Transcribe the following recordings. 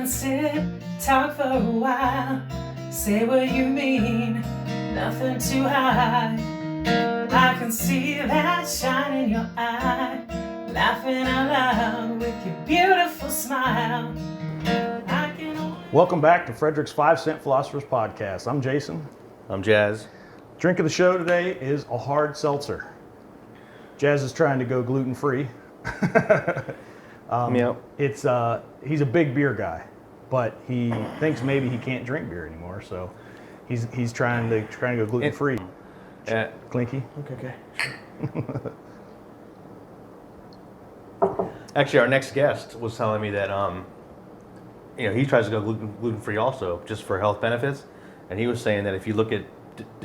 sit, talk for a while. Say what you mean, nothing too high. I can see that shine in your eye, laughing out loud with your beautiful smile. Welcome back to Frederick's 5 Cent Philosophers Podcast. I'm Jason. I'm Jazz. Drink of the show today is a hard seltzer. Jazz is trying to go gluten-free. He's a big beer guy, but he thinks maybe he can't drink beer anymore, so he's trying to go gluten-free. Clinky. Okay. Actually, our next guest was telling me that he tries to go gluten-free also, just for health benefits, and he was saying that if you look at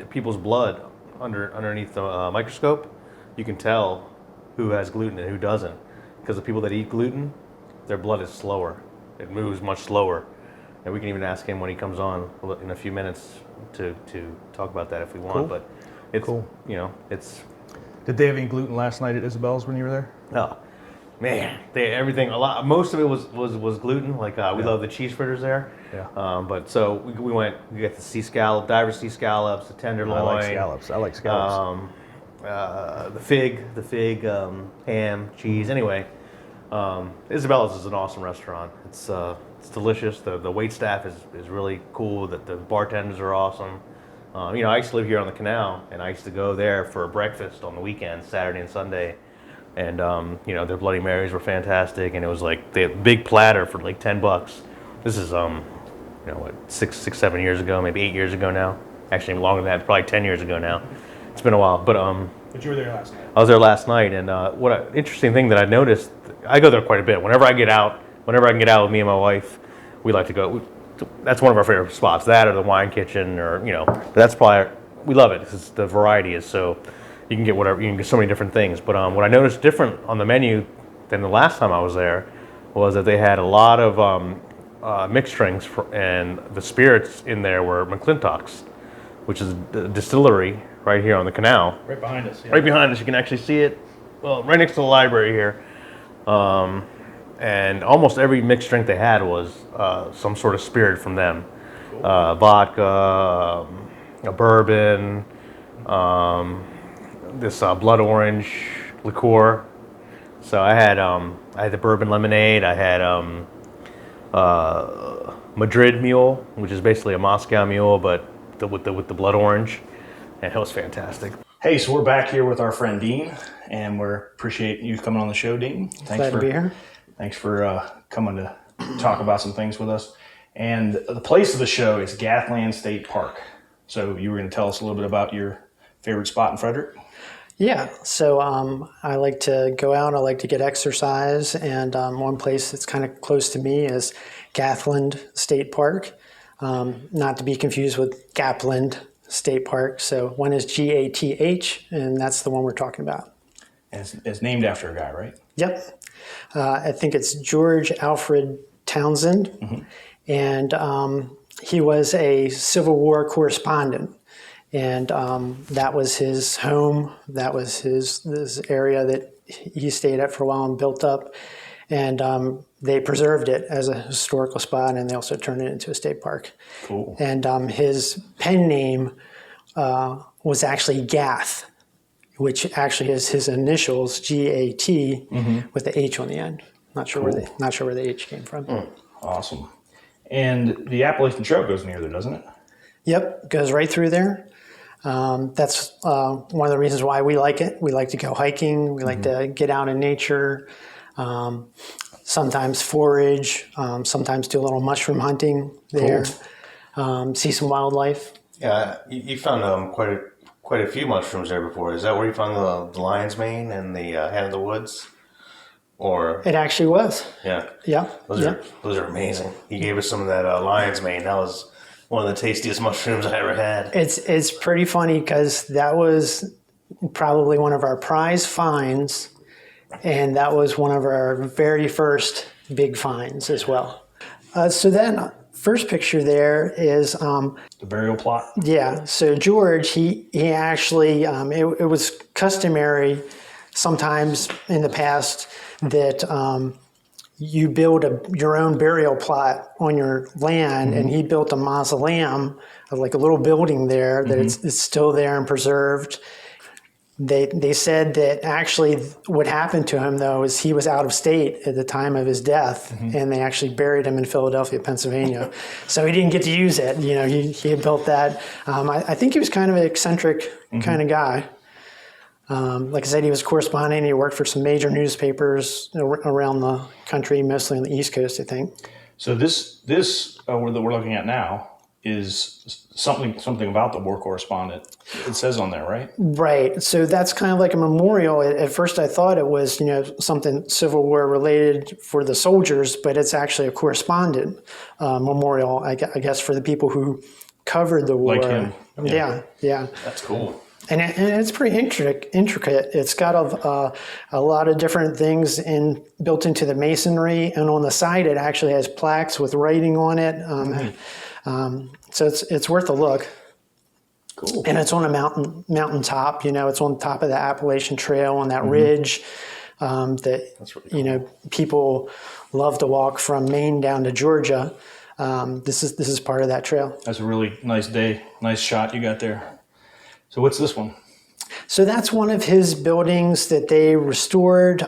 people's blood underneath the microscope, you can tell who has gluten and who doesn't, because the people that eat gluten, their blood is slower. It moves much slower, and we can even ask him when he comes on in a few minutes to talk about that if we want. Cool. But it's cool. It's. Did they have any gluten last night at Isabel's when you were there? Oh, man, most of it was gluten. Like we love the cheese fritters there. Yeah. But so we got the sea scallops, the tenderloin. I like scallops. The fig, ham, cheese. Anyway, Isabella's is an awesome restaurant. It's delicious. The wait staff is really cool. The bartenders are awesome. I used to live here on the canal, and I used to go there for breakfast on the weekends, Saturday and Sunday. And their Bloody Marys were fantastic, and it was like they had a big platter for like $10. This is 7 years ago, maybe 8 years ago now. Actually, longer than that, probably 10 years ago now. It's been a while, but you were there last night. I was there last night, and interesting thing that I noticed, I go there quite a bit. Whenever I can get out with me and my wife, we like to go. That's one of our favorite spots. That or the wine kitchen, or that's probably, we love it because the variety is so. You can get whatever. You can get so many different things. But what I noticed different on the menu than the last time I was there was that they had a lot of mixed drinks, and the spirits in there were McClintock's, which is a distillery right here on the canal. Right behind us. Yeah. Right behind us. You can actually see it. Well, right next to the library here. And almost every mixed drink they had was some sort of spirit from them. Cool. Vodka, a bourbon, this blood orange liqueur. So I had the bourbon lemonade. I had Madrid mule, which is basically a Moscow mule, but with the blood orange, and it was fantastic. Hey, so we're back here with our friend Dean, and we appreciate you coming on the show, Dean. Glad to be here. Thanks for coming to talk about some things with us. And the place of the show is Gathland State Park. So you were going to tell us a little bit about your favorite spot in Frederick? Yeah, so I like to go out, I like to get exercise, and one place that's kind of close to me is Gathland State Park, not to be confused with Gathland State Park. So one is Gath, and that's the one we're talking about. And it's named after a guy, right? Yep. I think it's George Alfred Townsend, and he was a Civil War correspondent. And that was his home. That was this area that he stayed at for a while and built up. And they preserved it as a historical spot, and they also turned it into a state park. Cool. And his pen name was actually Gath, which actually is his initials, G-A-T, with the H on the end. Not sure where the H came from. Awesome. And the Appalachian Trail goes near there, doesn't it? Yep, goes right through there. That's one of the reasons why we like it. We like to go hiking. We like to get out in nature, sometimes forage, sometimes do a little mushroom hunting there, see some wildlife. Yeah, you found quite a few mushrooms there before. Is that where you found the lion's mane and the hen of the woods? Or it actually was. Yeah. Yeah. Those are amazing. He gave us some of that lion's mane. That was one of the tastiest mushrooms I ever had. It's pretty funny because that was probably one of our prize finds, and that was one of our very first big finds as well. So then, first picture there is the burial plot. Yeah. So George, he actually it was customary sometimes in the past that you build your own burial plot on your land, and he built a mausoleum, like a little building there that it's still there and preserved. They said that actually what happened to him, though, is he was out of state at the time of his death, and they actually buried him in Philadelphia, Pennsylvania. So he didn't get to use it. You know, he had built that. I think he was kind of an eccentric kind of guy. Like I said, he was corresponding. He worked for some major newspapers around the country, mostly on the East Coast, I think. So this that we're looking at now is something about the war correspondent. It says on there, right? Right. So that's kind of like a memorial. At first, I thought it was, something Civil War related for the soldiers, but it's actually a correspondent memorial, I guess, for the people who covered the war. Like him. Yeah. That's cool. And it's pretty intricate. It's got a lot of different things built into the masonry, and on the side it actually has plaques with writing on it. So it's worth a look. Cool. And it's on a mountaintop. It's on top of the Appalachian Trail on that ridge That's really cool. People love to walk from Maine down to Georgia. This is part of that trail. That's a really nice day. Nice shot you got there. So what's this one? So that's one of his buildings that they restored.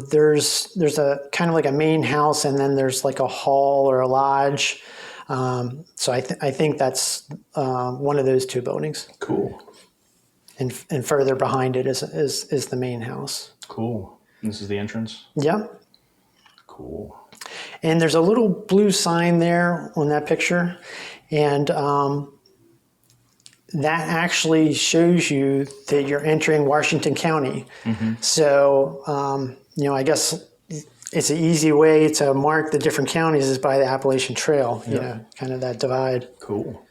There's a kind of like a main house, and then there's like a hall or a lodge. So I think that's one of those two buildings. Cool. And further behind it is the main house. Cool. And this is the entrance? Yep. Cool. And there's a little blue sign there on that picture, and that actually shows you that you're entering Washington County. So, I guess it's an easy way to mark the different counties is by the Appalachian Trail, kind of that divide. Cool.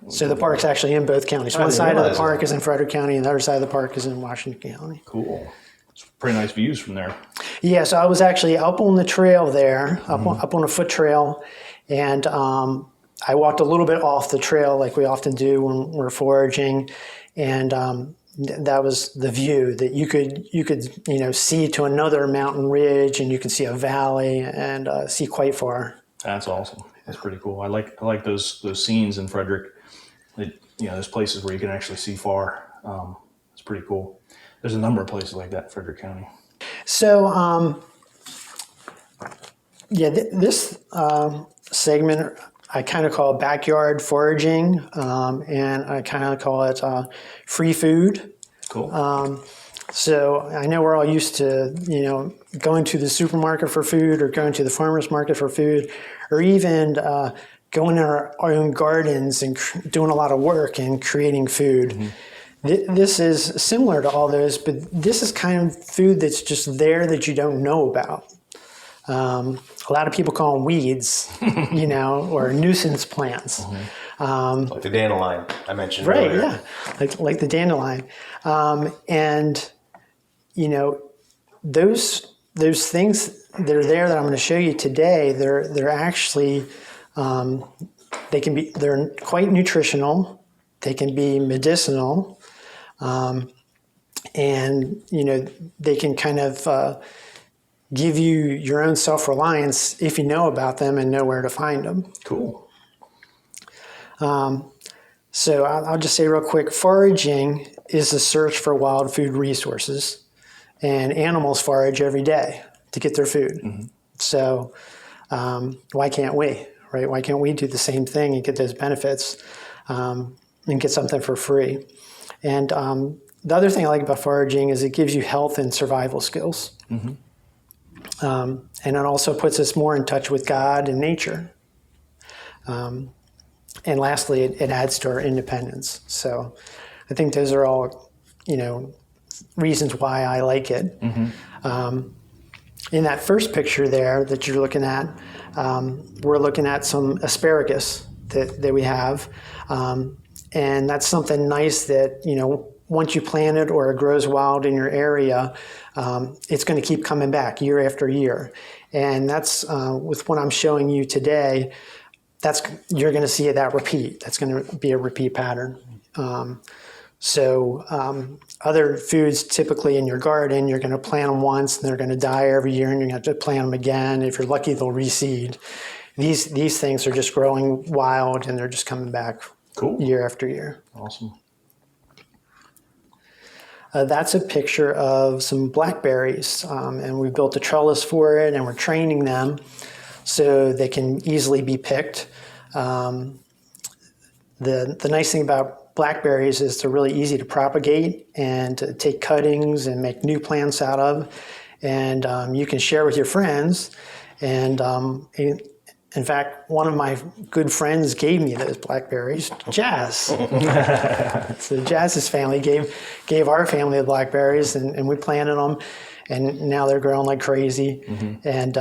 So the park's actually in both counties. One side of the park is in Frederick County, and the other side of the park is in Washington County. Cool. It's pretty nice views from there. Yeah, so I was actually up on the trail there, up on a foot trail, and I walked a little bit off the trail like we often do when we're foraging, and that was the view that you could see to another mountain ridge, and you could see a valley and see quite far. That's awesome. That's pretty cool. I like those scenes in Frederick. There's places where you can actually see far. It's pretty cool. There's a number of places like that in Frederick County. So, this segment I kind of call backyard foraging, and I kind of call it free food. Cool. So I know we're all used to, going to the supermarket for food, or going to the farmer's market for food, or even going in our own gardens and doing a lot of work and creating food. This is similar to all those, but this is kind of food that's just there that you don't know about. A lot of people call them weeds, or nuisance plants. Like the dandelion I mentioned Right, earlier. yeah, like the dandelion. And, those things that are there that I'm going to show you today, they're actually, they're quite nutritional. They can be medicinal. And, they can kind of give you your own self-reliance if you know about them and know where to find them. Cool. So I'll just say real quick, foraging is the search for wild food resources, and animals forage every day to get their food. So why can't we, right? Why can't we do the same thing and get those benefits and get something for free? And the other thing I like about foraging is it gives you health and survival skills. And it also puts us more in touch with God and nature. And lastly, it adds to our independence. So I think those are all, reasons why I like it. In that first picture there that you're looking at, we're looking at some asparagus that we have. And that's something nice that, once you plant it or it grows wild in your area, it's going to keep coming back year after year. And that's with what I'm showing you today, you're going to see that repeat. That's going to be a repeat pattern. So other foods typically in your garden, you're going to plant them once and they're going to die every year and you're going to have to plant them again. If you're lucky, they'll reseed. These things are just growing wild and they're just coming back year after year. Awesome. That's a picture of some blackberries, and we built a trellis for it, and we're training them so they can easily be picked. The nice thing about blackberries is they're really easy to propagate and to take cuttings and make new plants out of, and you can share with your friends. And in fact, one of my good friends gave me those blackberries, Jazz. So Jazz's family gave our family the blackberries, and we planted them, and now they're growing like crazy. Mm-hmm. And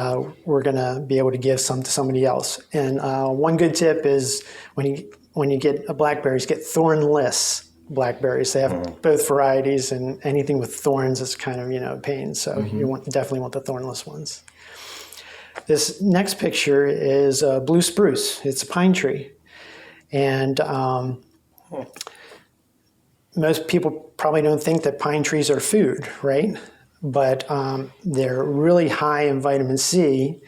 we're going to be able to give some to somebody else. And one good tip is when you get blackberries, get thornless blackberries. They have both varieties, and anything with thorns is kind of a pain. So you definitely want the thornless ones. This next picture is blue spruce. It's a pine tree. And most people probably don't think that pine trees are food, right? But they're really high in vitamin C.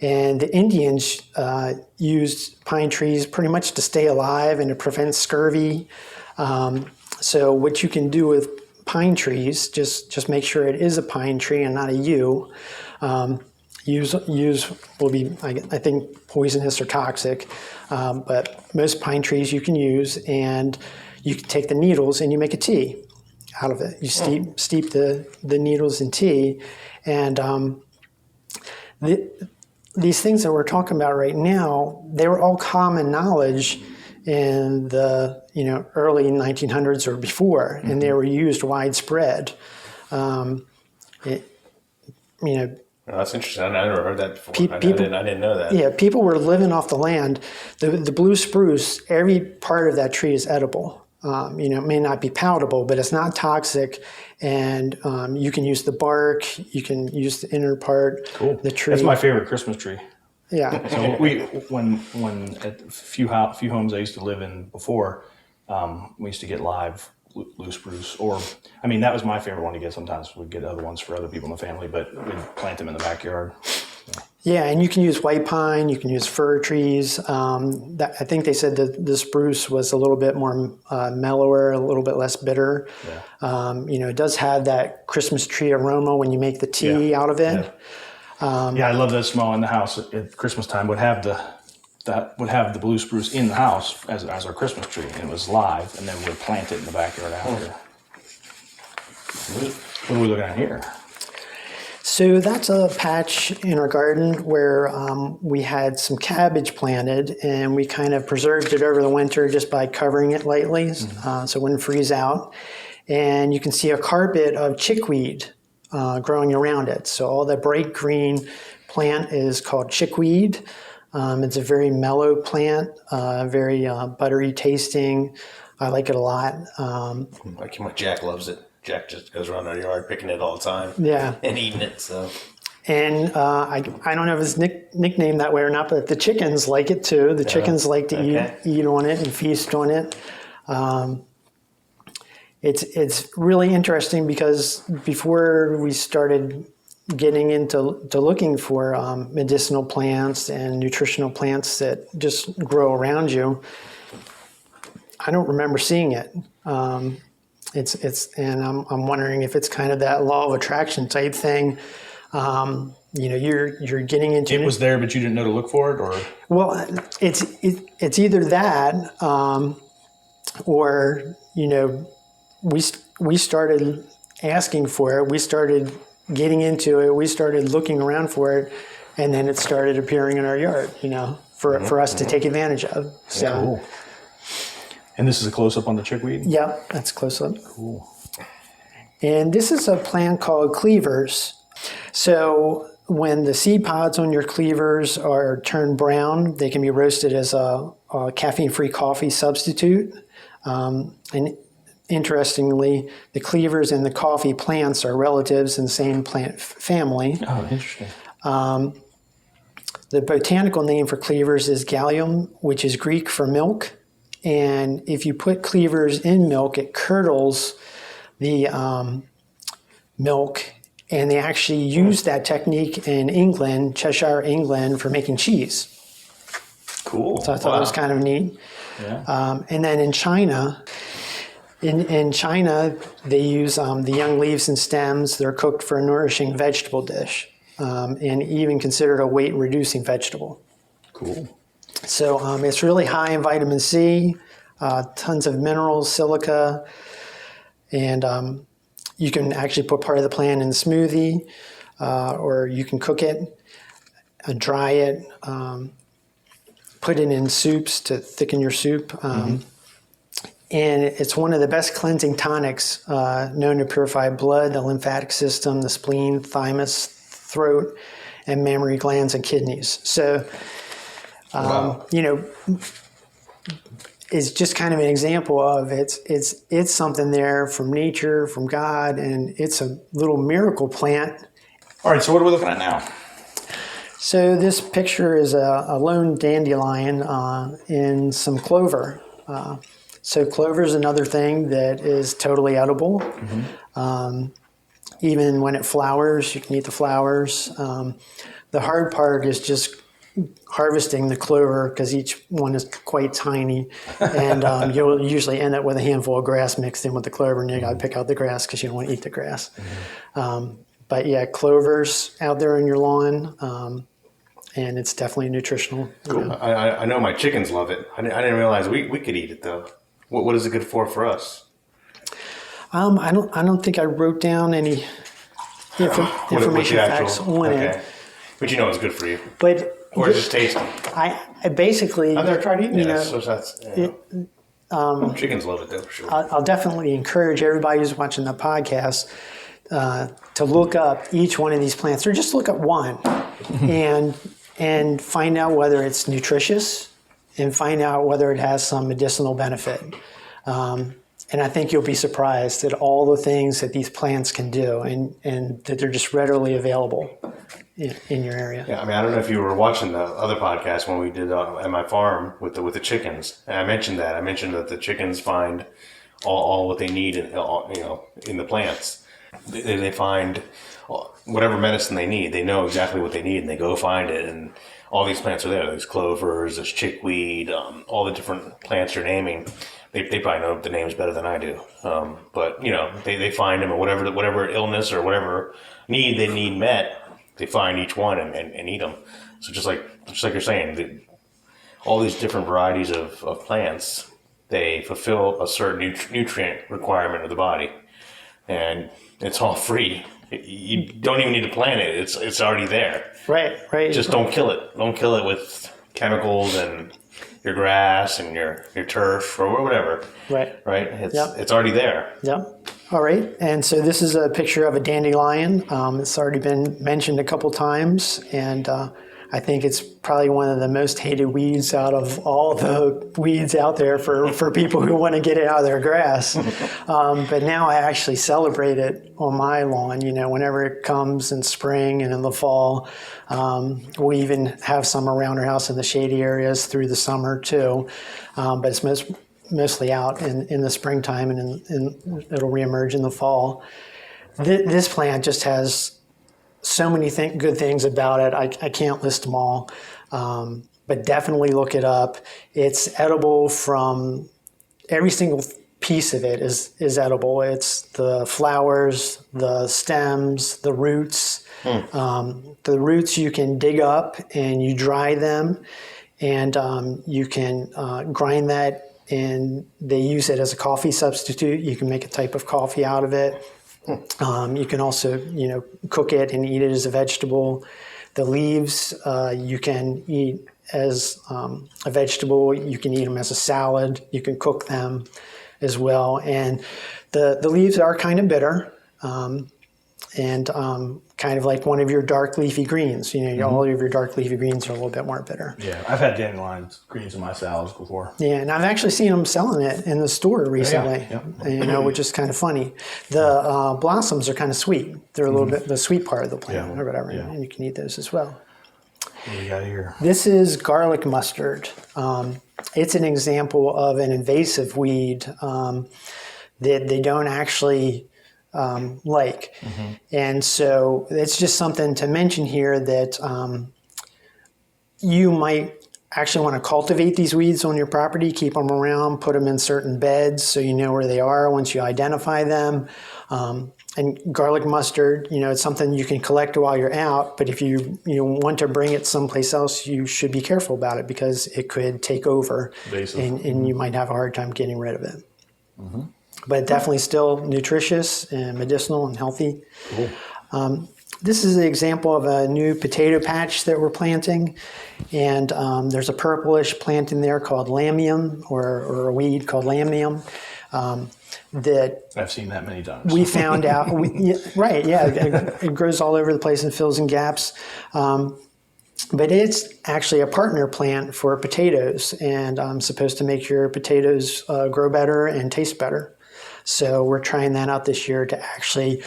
And the Indians used pine trees pretty much to stay alive and to prevent scurvy. So what you can do with pine trees, just make sure it is a pine tree and not a yew. Use will be, I think, poisonous or toxic, but most pine trees you can use, and you can take the needles and you make a tea out of it. You steep the needles in tea, and these things that we're talking about right now, they were all common knowledge in the early 1900s or before, and they were used widespread. Oh, that's interesting. I never heard that before. I didn't know that. Yeah, people were living off the land. The blue spruce, every part of that tree is edible. It may not be palatable, but it's not toxic, and you can use the bark. You can use the inner part. Cool. The tree. That's my favorite Christmas tree. Yeah. So when at a few homes I used to live in before, we used to get live blue spruce, that was my favorite one to get. Sometimes we'd get other ones for other people in the family, but we'd plant them in the backyard. Yeah, and you can use white pine, you can use fir trees. I think they said that the spruce was a little bit more mellower, a little bit less bitter. Yeah. It does have that Christmas tree aroma when you make the tea out of it. Yeah. I love that smell in the house at Christmas time. Would have the blue spruce in the house as our Christmas tree, and it was live, and then we'd plant it in the backyard after. What are we looking at here? So that's a patch in our garden where we had some cabbage planted, and we kind of preserved it over the winter just by covering it lightly so it wouldn't freeze out. And you can see a carpet of chickweed growing around it. So all the bright green plant is called chickweed. It's a very mellow plant, very buttery tasting. I like it a lot. Like my Jack loves it. Jack just goes around our yard picking it all the time. Yeah. And eating it. So. And I don't know if it's nicknamed that way or not, but the chickens like it too. The chickens like to eat on it and feast on it. It's really interesting because before we started getting into looking for medicinal plants and nutritional plants that just grow around you, I don't remember seeing it. And I'm wondering if it's kind of that law of attraction type thing. You're getting into it. Was there, but you didn't know to look for it, or it's either that or we started asking for it. We started getting into it. We started looking around for it, and then it started appearing in our yard. For us to take advantage of. So. Cool. And this is a close-up on the chickweed? Yeah, that's close-up. Cool. And this is a plant called cleavers. So when the seed pods on your cleavers are turned brown, they can be roasted as a caffeine-free coffee substitute. And interestingly, the cleavers and the coffee plants are relatives in the same plant family. Oh, interesting. The botanical name for cleavers is Gallium, which is Greek for milk. And if you put cleavers in milk, it curdles the milk. And they actually use that technique in England, Cheshire, England, for making cheese. Cool. So I thought it was kind of neat. Yeah. And then in China, in China, they use the young leaves and stems. They're cooked for a nourishing vegetable dish, and even considered a weight-reducing vegetable. Cool. So it's really high in vitamin C, tons of minerals, silica, and you can actually put part of the plant in a smoothie, or you can cook it, dry it, put it in soups to thicken your soup. And it's one of the best cleansing tonics known to purify blood, the lymphatic system, the spleen, thymus, throat, and mammary glands and kidneys. So, it's just kind of an example of it's something there from nature, from God, and it's a little miracle plant. All right, so what are we looking at now? So this picture is a lone dandelion in some clover. So clover is another thing that is totally edible. Even when it flowers, you can eat the flowers. The hard part is just harvesting the clover because each one is quite tiny, and you'll usually end up with a handful of grass mixed in with the clover, and you got to pick out the grass because you don't want to eat the grass. But yeah, clover's out there on your lawn, and it's definitely nutritional. Cool. I know my chickens love it. I didn't realize we could eat it though. What is it good for us? I don't think I wrote down any information facts on it. But you know it's good for you. But or it's just tasty. I basically I've never tried eating it. So chickens love it though for sure. I'll definitely encourage everybody who's watching the podcast to look up each one of these plants, or just look at one and find out whether it's nutritious and find out whether it has some medicinal benefit. And I think you'll be surprised at all the things that these plants can do, and that they're just readily available in your area. Yeah, I mean, I don't know if you were watching the other podcast when we did at my farm with the chickens, and I mentioned that. I mentioned that the chickens find all what they need in the plants. They find whatever medicine they need. They know exactly what they need, and they go find it. And all these plants are there. There's clovers, there's chickweed, all the different plants you're naming. They probably know the names better than I do. But they find them, and whatever illness or whatever need they need met, they find each one and eat them. So just like you're saying, all these different varieties of plants, they fulfill a certain nutrient requirement of the body, and it's all free. You don't even need to plant it. It's already there. Right. Just don't kill it. Don't kill it with chemicals and your grass and your turf or whatever. Right. It's already there. Yep. All right. And so this is a picture of a dandelion. It's already been mentioned a couple times, and I think it's probably one of the most hated weeds out of all the weeds out there for people who want to get it out of their grass. But now I actually celebrate it on my lawn, whenever it comes in spring and in the fall. We even have some around our house in the shady areas through the summer too. But it's mostly out in the springtime, and it'll reemerge in the fall. This plant just has so many good things about it. I can't list them all, but definitely look it up. It's edible from every single piece of it is edible. It's the flowers, the stems, the roots. The roots you can dig up and you dry them, and you can grind that, and they use it as a coffee substitute. You can make a type of coffee out of it. You can also, cook it and eat it as a vegetable. The leaves you can eat as a vegetable. You can eat them as a salad. You can cook them as well. And the leaves are kind of bitter, and kind of like one of your dark leafy greens. All of your dark leafy greens are a little bit more bitter. Yeah, I've had dandelion greens in my salads before. Yeah, and I've actually seen them selling it in the store recently. Yeah. Which is kind of funny. The blossoms are kind of sweet. They're a little bit the sweet part of the plant or whatever, and you can eat those as well. What do we got here? This is garlic mustard. It's an example of an invasive weed that they don't actually like. And so it's just something to mention here that you might actually want to cultivate these weeds on your property, keep them around, put them in certain beds so you know where they are once you identify them. And garlic mustard, it's something you can collect while you're out, but if you want to bring it someplace else, you should be careful about it because it could take over and you might have a hard time getting rid of it. But definitely still nutritious and medicinal and healthy. Cool. This is an example of a new potato patch that we're planting. And there's a purplish plant in there called lamium or a weed called lamium. That I've seen that many times. we found out, it grows all over the place and fills in gaps. But it's actually a partner plant for potatoes and supposed to make your potatoes grow better and taste better. So we're trying that out this year to actually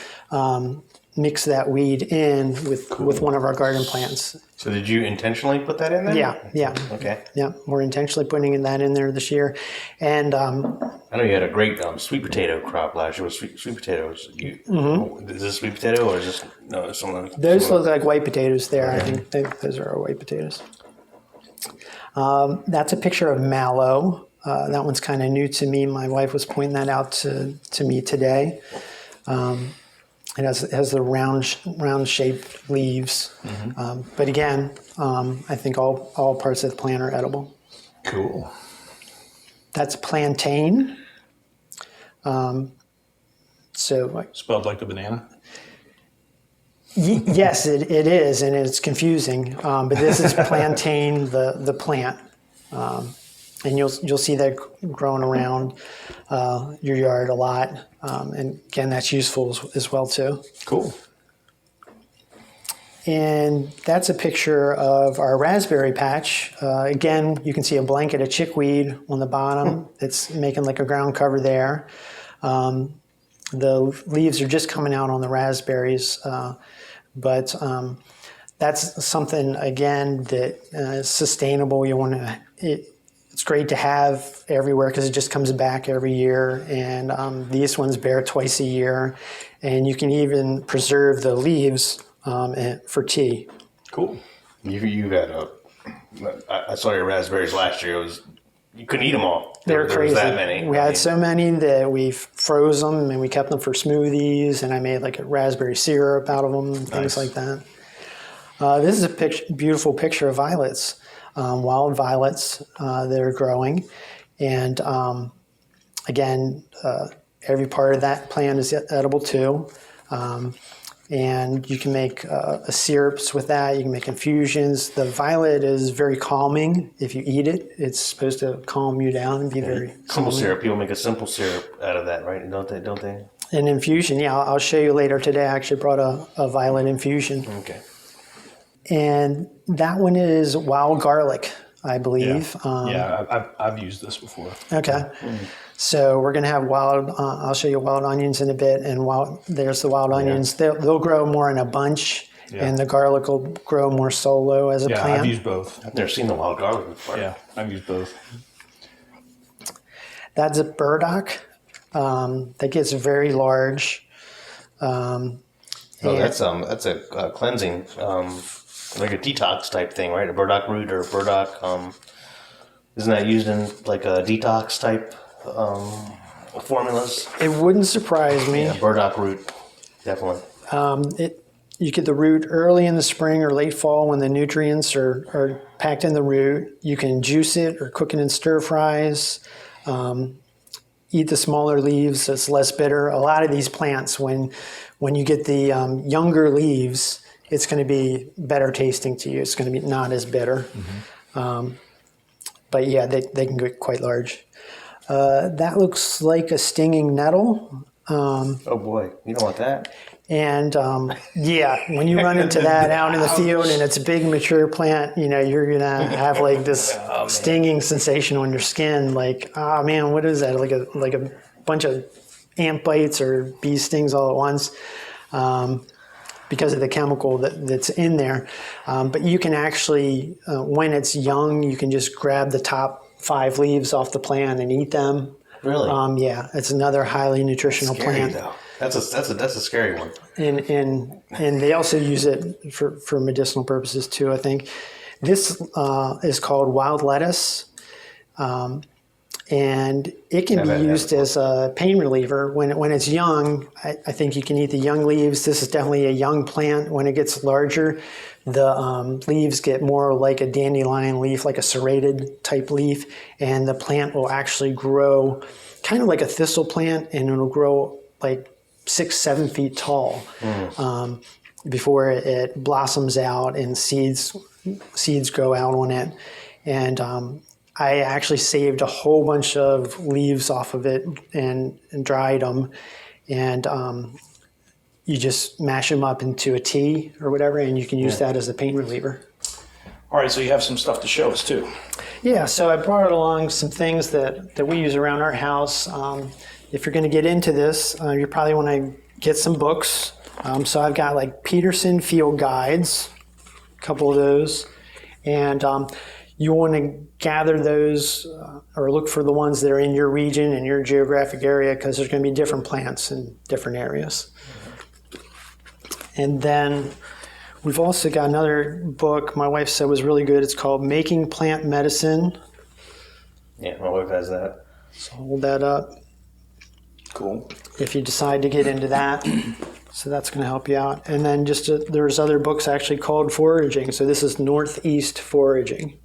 mix that weed in with one of our garden plants. So did you intentionally put that in there? Yeah. Okay. Yeah, we're intentionally putting that in there this year. And I know you had a great sweet potato crop last year with sweet potatoes. Is this sweet potato or is this someone? those look like white potatoes there. Okay. I think those are our white potatoes. That's a picture of mallow. That one's kind of new to me. My wife was pointing that out to me today. It has the round shaped leaves. But again, I think all parts of the plant are edible. Cool. That's plantain. Spelled like the banana? Yes, it is, and it's confusing. But this is plantain, the plant. And you'll see that growing around your yard a lot. And again, that's useful as well too. Cool. And that's a picture of our raspberry patch. Again, you can see a blanket of chickweed on the bottom. It's making like a ground cover there. The leaves are just coming out on the raspberries. But that's something, again, that is sustainable. It's great to have everywhere because it just comes back every year. And these ones bear twice a year. And you can even preserve the leaves for tea. Cool. You had I saw your raspberries last year. You couldn't eat them all. They're crazy. There was that many. We had so many that we froze them and we kept them for smoothies. And I made like a raspberry syrup out of them and things like that. This is a beautiful picture of violets. Wild violets that are growing. And again, every part of that plant is edible too. And you can make syrups with that. You can make infusions. The violet is very calming. If you eat it, it's supposed to calm you down and be very calming. Simple syrup. People make a simple syrup out of that, right? Don't they? An infusion, yeah. I'll show you later today. I actually brought a violet infusion. Okay. And that one is wild garlic, I believe. I've used this before. Okay. So we're going to have I'll show you wild onions in a bit. And there's the wild onions. They'll grow more in a bunch. Yeah. And the garlic will grow more solo as a plant. Yeah, I've used both. I've never seen the wild garlic before. Yeah, I've used both. That's a burdock. That gets very large. That's a cleansing, like a detox type thing, right? A burdock root or burdock. Isn't that used in like a detox type formulas? It wouldn't surprise me. Yeah, burdock root, definitely. You get the root early in the spring or late fall when the nutrients are packed in the root. You can juice it or cook it in stir fries. Eat the smaller leaves, so it's less bitter. A lot of these plants, when you get the younger leaves, it's going to be better tasting to you. It's going to be not as bitter. Mm-hmm. But yeah, they can get quite large. That looks like a stinging nettle. Oh boy, you don't want that. And when you run into that out in the field and it's a big mature plant, you're going to have like this stinging sensation on your skin. Like, oh man, what is that? Like a bunch of ant bites or bee stings all at once. because of the chemical that's in there. But you can actually, when it's young, you can just grab the top 5 leaves off the plant and eat them. Really? Yeah, it's another highly nutritional Scary, plant. though. That's a scary one. And they also use it for medicinal purposes too, I think. This is called wild lettuce. And it can be used as a pain reliever. When it's young, I think you can eat the young leaves. This is definitely a young plant. When it gets larger, the leaves get more like a dandelion leaf, like a serrated type leaf, and the plant will actually grow kind of like a thistle plant, and it'll grow like 6-7 feet tall before it blossoms out and seeds grow out on it. And I actually saved a whole bunch of leaves off of it and dried them, and you just mash them up into a tea or whatever, and you can use that as a pain reliever. All right, so you have some stuff to show us too. Yeah, so I brought along some things that we use around our house. If you're going to get into this, you probably want to get some books. So I've got like Peterson field guides, a couple of those, and you want to gather those or look for the ones that are in your region and your geographic area, because there's going to be different plants in different areas. And then we've also got another book my wife said was really good. It's called Making Plant Medicine. Yeah, my wife has that. So hold that up. Cool. If you decide to get into that. So that's going to help you out. And then there's other books actually called Foraging. So this is Northeast Foraging.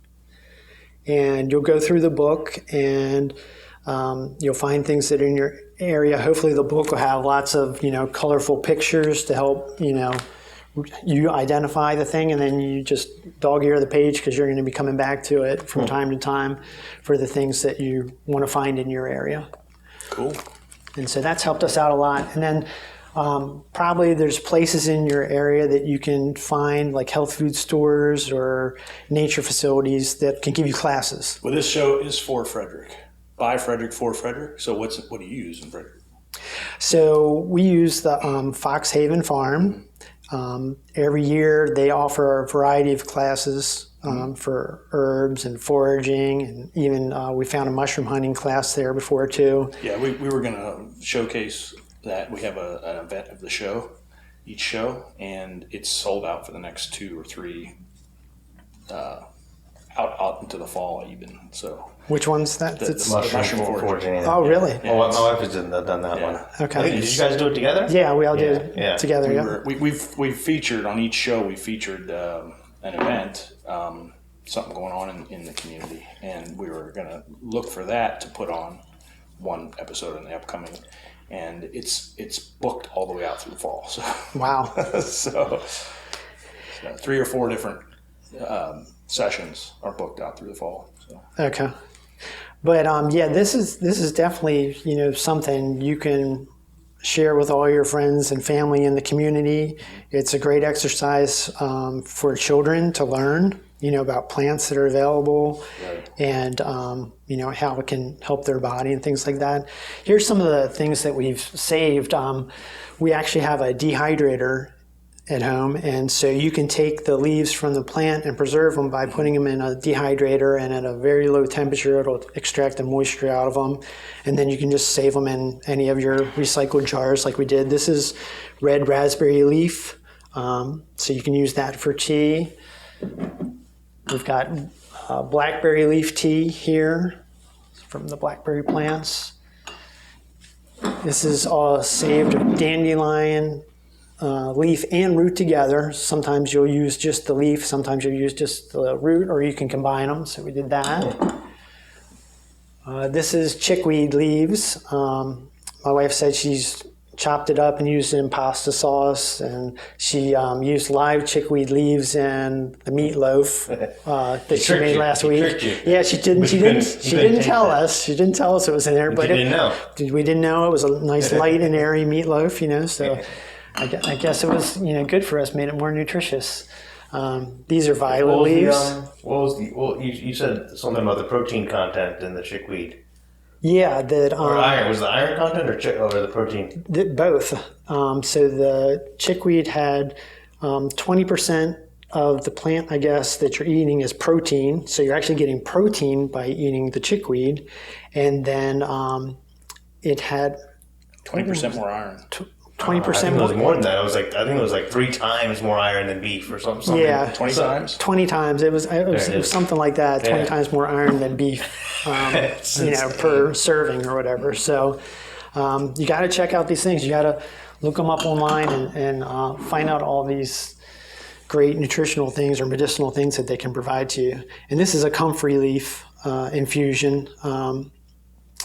And you'll go through the book and you'll find things that are in your area. Hopefully the book will have lots of, colorful pictures to help, you identify the thing, and then you just dog ear the page, because you're going to be coming back to it from time to time for the things that you want to find in your area. Cool. And so that's helped us out a lot. And then probably there's places in your area that you can find, like health food stores or nature facilities that can give you classes. Well, this show is for Frederick, by Frederick, for Frederick. So what do you use in Frederick? So we use the Fox Haven Farm. Every year they offer a variety of classes for herbs and foraging, and even we found a mushroom hunting class there before too. Yeah, we were going to showcase that. We have an event of the show, each show, and it's sold out for the next 2 or 3 out into the fall even. So which one's that? the mushroom foraging. Oh, really? Yeah. Well, my wife has done that one. Okay. Did you guys do it together? Yeah, we all did it together. We've featured on each show. We featured an event, something going on in the community, and we were going to look for that to put on one episode in the upcoming. And it's booked all the way out through the fall. So Wow. so 3 or 4 different sessions are booked out through the fall. So. Okay. But this is definitely something you can share with all your friends and family in the community. It's a great exercise for children to learn, about plants that are available, right, and how it can help their body and things like that. Here's some of the things that we've saved. We actually have a dehydrator at home, and so you can take the leaves from the plant and preserve them by putting them in a dehydrator, and at a very low temperature it'll extract the moisture out of them, and then you can just save them in any of your recycled jars like we did. This is red raspberry leaf, so you can use that for tea. We've got blackberry leaf tea here from the blackberry plants. This is all saved of dandelion, leaf and root together. Sometimes you'll use just the leaf, sometimes you'll use just the root, or you can combine them. So we did that. This is chickweed leaves. My wife said she's chopped it up and used it in pasta sauce, and she used live chickweed leaves in the meatloaf that she made last week. Yeah, she didn't. She didn't tell us. She didn't tell us it was in there, but we didn't know it was a nice light and airy meatloaf. So I guess it was good for us. Made it more nutritious. These are violet leaves. You said something about the protein content in the chickweed. Yeah, that Or iron? Was the iron content or the protein? both. So the chickweed had 20% of the plant, I guess, that you're eating is protein. So you're actually getting protein by eating the chickweed, and then it had 20% more iron. 20% It more. was more than that. I think it was like 3 times more iron than beef or something. Yeah, 20 times? 20 times. It was something like that. 20 times more iron than beef, per serving or whatever. So you got to check out these things. You got to look them up online and find out all these great nutritional things or medicinal things that they can provide to you. And this is a comfrey leaf infusion.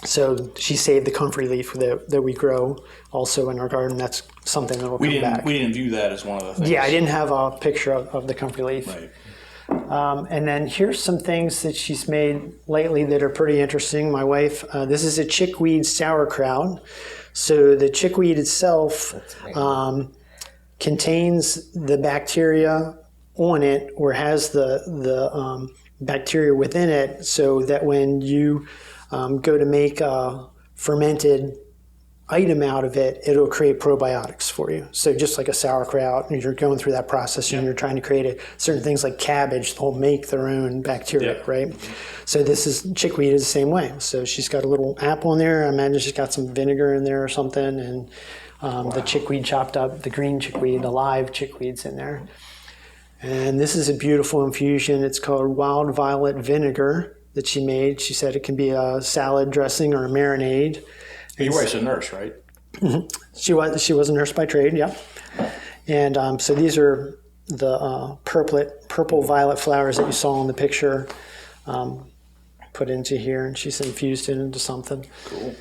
So she saved the comfrey leaf that we grow also in our garden. That's something that will come back. We didn't view that as one of the things. Yeah, I didn't have a picture of the comfrey leaf. Right. And then here's some things that she's made lately that are pretty interesting. My wife, this is a chickweed sauerkraut. So the chickweed itself contains the bacteria on it, or has the bacteria within it, so that when you go to make a fermented item out of it, it'll create probiotics for you. So just like a sauerkraut, and you're going through that process and you're trying to create certain things like cabbage, they'll make their own bacteria, right? So chickweed is the same way. So she's got a little apple in there. I imagine she's got some vinegar in there or something, and the chickweed chopped up, the green chickweed, the live chickweed's in there. And this is a beautiful infusion. It's called wild violet vinegar that she made. She said it can be a salad dressing or a marinade. Your wife's a nurse, right? She was a nurse by trade, yeah. And so these are the purple violet flowers that you saw in the picture, put into here, and she's infused it into something. Cool.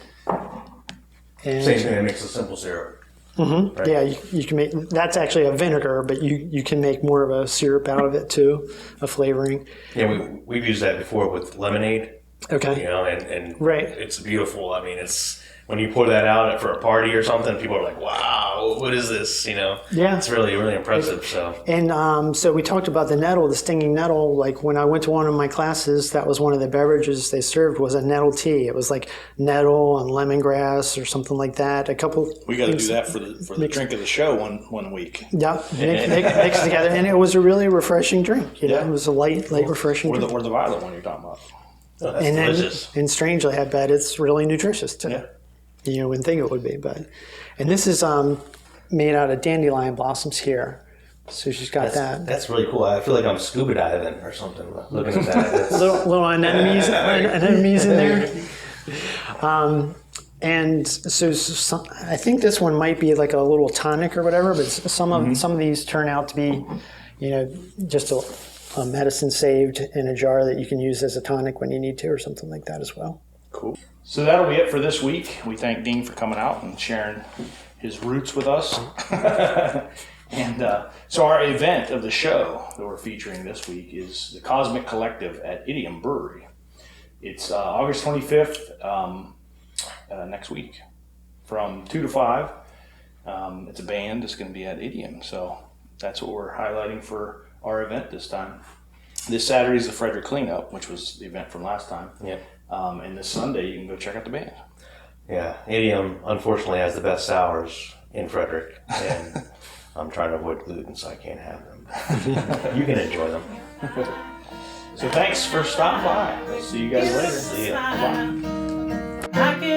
And Same thing that makes a simple syrup. Right? Yeah, you can make, that's actually a vinegar, but you can make more of a syrup out of it too, a flavoring. Yeah, we've used that before with lemonade. Okay. And Right. It's beautiful. I mean, it's when you pour that out for a party or something, people are like, "Wow, what is this?" Yeah. It's really, really impressive. So. And so we talked about the nettle, the stinging nettle. Like when I went to one of my classes, that was one of the beverages they served was a nettle tea. It was like nettle and lemongrass or something like that. We got to do that for the drink of the show one week. Yeah, mixed together, and it was a really refreshing drink. It was a light, refreshing drink. Or the violet one you're talking about. Oh, that's delicious. And strangely, I bet it's really nutritious too. Yeah. You wouldn't think it would be, and this is made out of dandelion blossoms here. So she's got that. That's really cool. I feel like I'm scuba diving or something looking at that. little anemones in there. And so I think this one might be like a little tonic or whatever, but some of these turn out to be, just a medicine saved in a jar that you can use as a tonic when you need to, or something like that as well. Cool. So that'll be it for this week. We thank Dean for coming out and sharing his roots with us. And so our event of the show that we're featuring this week is the Cosmic Collective at Idiom Brewery. It's August 25th, next week, from 2 to 5. It's a band. It's going to be at Idiom. So that's what we're highlighting for our event this time. This Saturday is the Frederick Cleanup, which was the event from last time. Yeah. And this Sunday, you can go check out the band. Yeah, Idiom unfortunately has the best sours in Frederick, and I'm trying to avoid gluten, so I can't have them. You can enjoy them. So thanks for stopping by. See you guys later. See ya. Bye.